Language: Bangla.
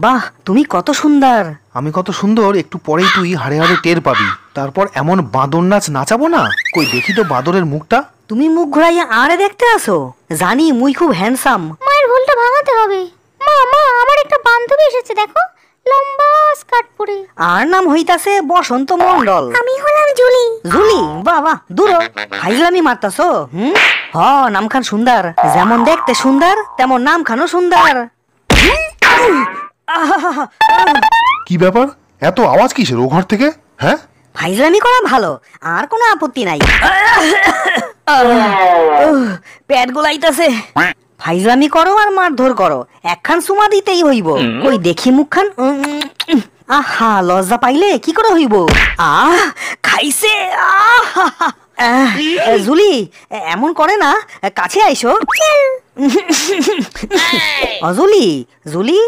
বাহ, তুমি কত সুন্দর। আমি কত সুন্দর একটু পরেই তুই হাড়ে হাড়ে টের পাবি। তারপর এমন বাঁদর নাচ নাচাবো না, কই দেখি তো বাঁদরের মুখটা। তুমি মুখ ঘুরাইয়া আরে দেখতে আসো? জানি মুই খুব হ্যান্ডসাম। মায়ের ভুলটা ভাঙাতে হবে। মা মা, আমার একটা বান্ধবী এসেছে, দেখো, লম্বা স্কার্ট পরে। আর নাম হইতাছে বসন্ত মন্ডল। আমি হলাম জুলি। জুলি? বাহ বাহ, দূর ফাইজলামি মারতাছো। হ, নামখান সুন্দর, যেমন দেখতে সুন্দর তেমন নামখানও সুন্দর। কি ব্যাপার, এত আওয়াজ কিসের ও ঘর থেকে? হ্যাঁ, ফাইজলামি করা ভালো, আর কোনো আপত্তি নাই। পেট গোলাইতাছে। ফাইজলামি করো আর মারধর করো, একখান সুমা দিতেই হইব। ওই দেখি মুখখান। আহা, লজ্জা পাইলে কি করে হইব? খাইছে। জুলি, এমন করে না, কাছে আইসো। অজুলি, জুলি।